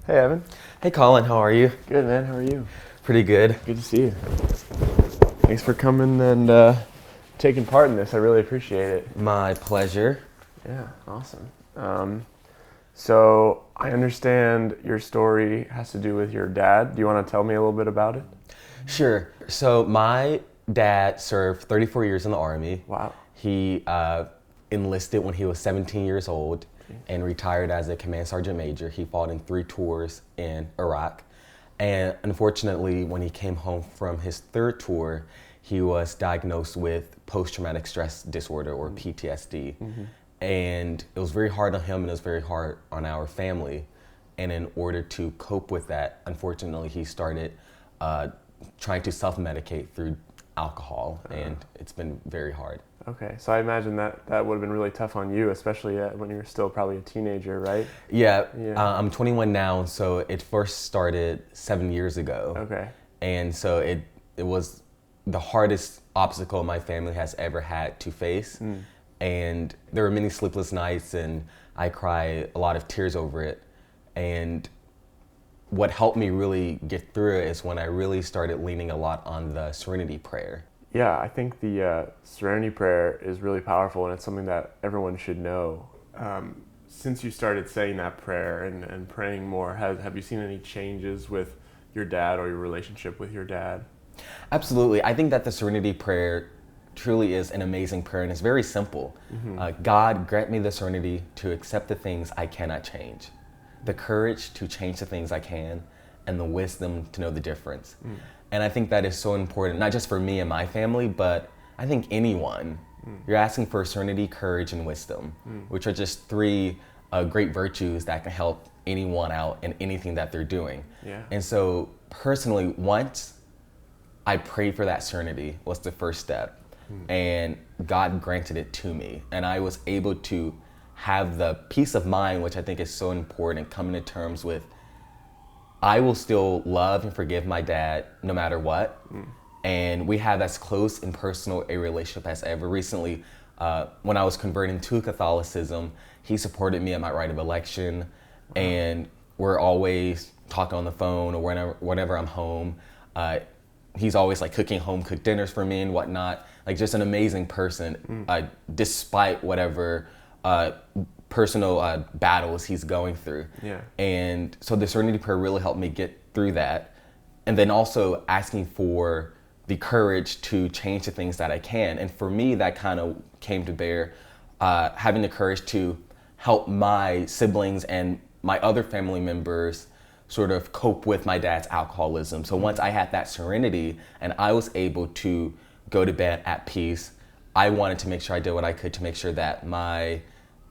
Hey, Evan. Hey Colin, how are you? Good, man. How are you? Pretty good. Good to see you. Thanks for coming and taking part in this. I really appreciate it. My pleasure. Yeah, awesome. So I understand your story has to do with your dad. Do you want to tell me a little bit about it? Sure. So my dad served 34 years in the Army. Wow. He enlisted when he was 17 years old and retired as a command sergeant major. He fought in 3 tours in Iraq. And unfortunately, when he came home from his 3rd tour, he was diagnosed with post-traumatic stress disorder, or PTSD. Mm-hmm. And it was very hard on him and it was very hard on our family. And in order to cope with that, unfortunately, he started trying to self-medicate through alcohol, and it's been very hard. Okay, so I imagine that would have been really tough on you, especially when you were still probably a teenager, right? Yeah. I'm 21 now, so it first started 7 years ago. Okay. And so it was the hardest obstacle my family has ever had to face. And there were many sleepless nights, and I cried a lot of tears over it. And what helped me really get through it is when I really started leaning a lot on the Serenity prayer. Yeah, I think the Serenity prayer is really powerful, and it's something that everyone should know. Since you started saying that prayer and praying more, have you seen any changes with your dad or your relationship with your dad? Absolutely. I think that the Serenity prayer truly is an amazing prayer, and it's very simple. God, grant me the serenity to accept the things I cannot change, the courage to change the things I can, and the wisdom to know the difference. And I think that is so important, not just for me and my family, but I think anyone. You're asking for serenity, courage, and wisdom, which are just 3 great virtues that can help anyone out in anything that they're doing. Yeah. And so personally, once I prayed for that serenity was the first step, and God granted it to me, and I was able to have the peace of mind, which I think is so important, coming to terms with I will still love and forgive my dad no matter what. And we have as close and personal a relationship as ever. Recently, when I was converting to Catholicism, he supported me at my right of election. And we're always talking on the phone or whenever I'm home. He's always like cooking home-cooked dinners for me and whatnot. Like just an amazing person, despite whatever personal battles he's going through. Yeah. And so the Serenity prayer really helped me get through that. And then also asking for the courage to change the things that I can. And for me, that kind of came to bear having the courage to help my siblings and my other family members sort of cope with my dad's alcoholism. So once I had that serenity and I was able to go to bed at peace, I wanted to make sure I did what I could to make sure that my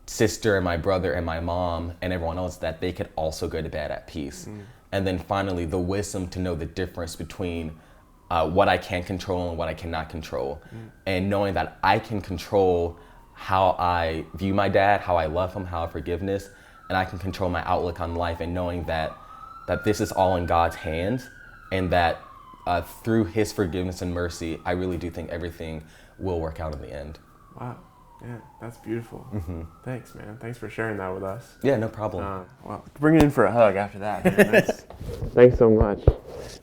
sister and my brother and my mom and everyone else, that they could also go to bed at peace. And then finally, the wisdom to know the difference between what I can control and what I cannot control. And knowing that I can control how I view my dad, how I love him, how I forgiveness, and I can control my outlook on life, and knowing that this is all in God's hands, and that through his forgiveness and mercy, I really do think everything will work out in the end. Wow. Yeah, that's beautiful. Thanks, man. Thanks for sharing that with us. Yeah, no problem. Well, bring it in for a hug after that. Man. Thanks so much.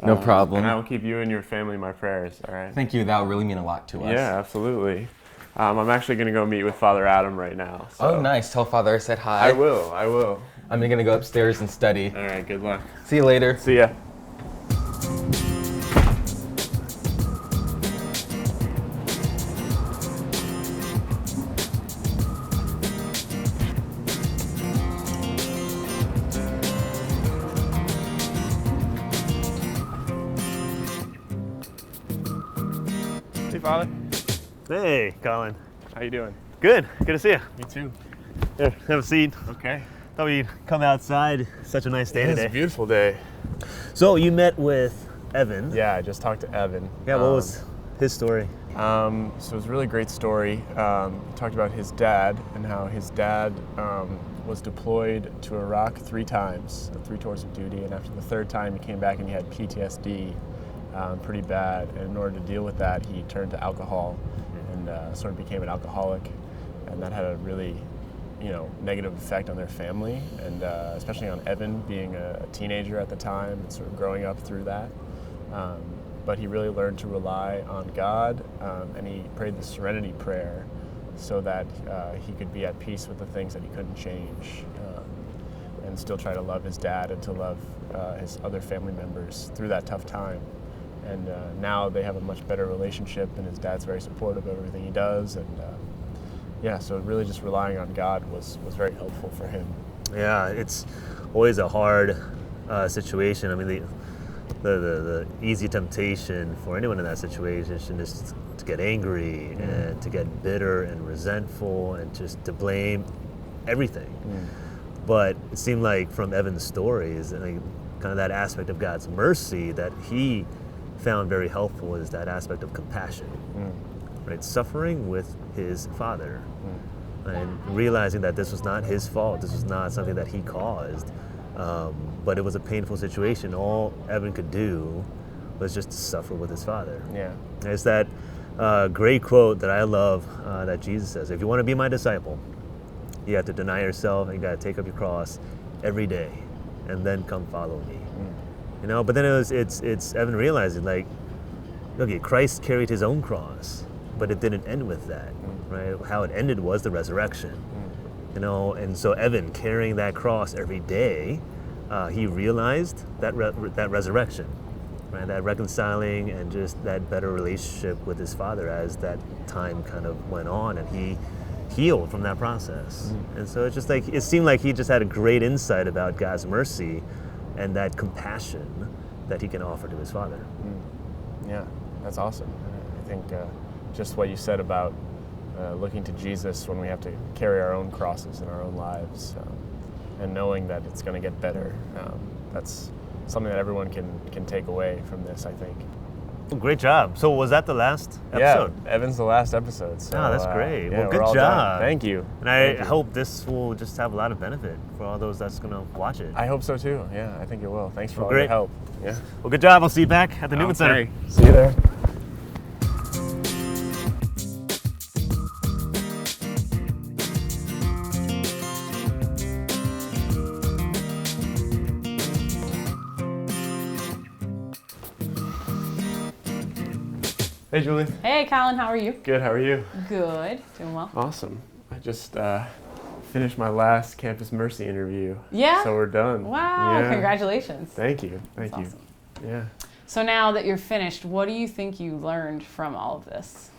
No problem. And I will keep you and your family in my prayers, all right? Thank you. That would really mean a lot to us. Yeah, absolutely. I'm actually going to go meet with Father Adam right now. So. Oh, nice. Tell Father I said hi. I will. I'm going to go upstairs and study. All right, good luck. See you later. See ya. Hey, Father. Hey, Colin. How you doing? Good. Good to see you. Me too. Here, have a seat. Okay. Thought we'd come outside. Such a nice day It's today. a beautiful day. So you met with Evan. Yeah, I just talked to Evan. Yeah, what was his story? So it was a really great story. Talked about his dad and how his dad was deployed to Iraq 3 times, 3 tours of duty, and after the 3rd time he came back and he had PTSD, pretty bad. And in order to deal with that, he turned to alcohol and sort of became an alcoholic, and that had a really negative effect on their family, and especially on Evan being a teenager at the time and sort of growing up through that. But he really learned to rely on God, and he prayed the Serenity prayer so that he could be at peace with the things that he couldn't change, and still try to love his dad and to love his other family members through that tough time. And now they have a much better relationship, and his dad's very supportive of everything he does. And so really just relying on God was very helpful for him. Yeah, it's always a hard situation. I mean, the easy temptation for anyone in that situation is to get angry and to get bitter and resentful and just to blame everything. But it seemed like from Evan's stories, kind of that aspect of God's mercy that he found very helpful is that aspect of compassion, right? Suffering with his father, and realizing that this was not his fault, this was not something that he caused, but it was a painful situation. All Evan could do was just to suffer with his father. Yeah. It's that great quote that I love that Jesus says, if you want to be my disciple, you have to deny yourself and you got to take up your cross every day and then come follow me. But then it's Evan realizing, like, okay, Christ carried his own cross, but it didn't end with that, right? How it ended was the resurrection, and so Evan carrying that cross every day, he realized that that resurrection, right? That reconciling and just that better relationship with his father as that time kind of went on, and he healed from that process. And so it's just like, it seemed like he just had a great insight about God's mercy and that compassion that he can offer to his father. Yeah, that's awesome. I think just what you said about looking to Jesus when we have to carry our own crosses in our own lives, and knowing that it's going to get better, that's something that everyone can take away from this, I think. Well, great job. So was that the last episode? Yeah, Evan's the last episode. So, that's great. Yeah, well, good we're all job. done. Thank you. And I hope this will just have a lot of benefit for all those that's going to watch it. I hope so too. Yeah, I think it will. Thanks for all great. your help. Yeah. Well, good job. I'll see you back at the Newman Center. See you there. Hey, Julie. Hey, Colin, how are you? Good, how are you? Good, doing well. Awesome. I just finished my last Campus Mercy interview. Yeah? So we're done. Wow, Yeah. Congratulations. Thank you. Thank That's you. awesome. Yeah. So now that you're finished, what do you think you learned from all of this?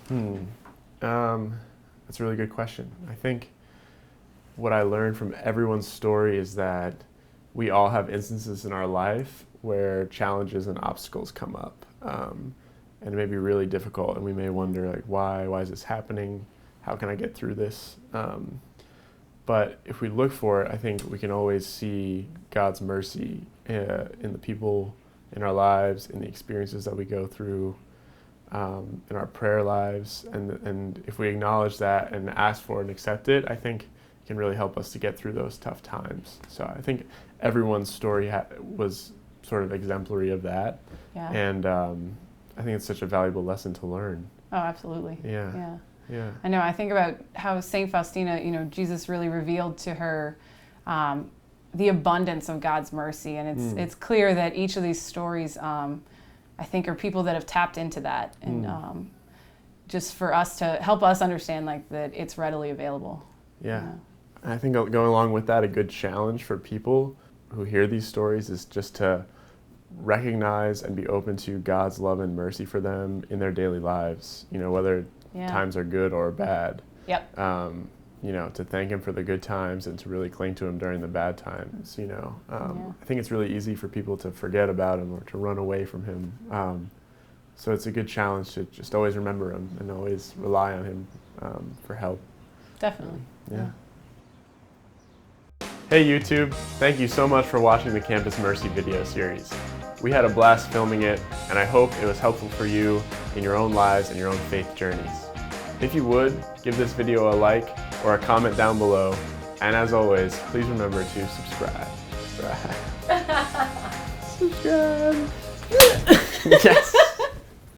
That's a really good question. I think what I learned from everyone's story is that we all have instances in our life where challenges and obstacles come up. And it may be really difficult, and we may wonder, like, why is this happening? How can I get through this? But if we look for it, I think we can always see God's mercy in the people in our lives, in the experiences that we go through, in our prayer lives. And if we acknowledge that and ask for it and accept it, I think it can really help us to get through those tough times. So I think everyone's story was sort of exemplary of that. Yeah. And I think it's such a valuable lesson to learn. Oh, absolutely. Yeah. I know. I think about how Saint Faustina, Jesus really revealed to her the abundance of God's mercy, and it's clear that each of these stories, I think, are people that have tapped into that, and just for us to help us understand, like, that it's readily available. Yeah. I think going along with that, a good challenge for people who hear these stories is just to recognize and be open to God's love and mercy for them in their daily lives, whether times are good or bad. Yep. To thank him for the good times and to really cling to him during the bad times, I think it's really easy for people to forget about him or to run away from him. So it's a good challenge to just always remember him and always rely on him for help. Definitely. Yeah. Hey YouTube, thank you so much for watching the Campus Mercy video series. We had a blast filming it, and I hope it was helpful for you in your own lives and your own faith journeys. If you would, give this video a like or a comment down below, and as always, please remember to subscribe. Subscribe. Yes!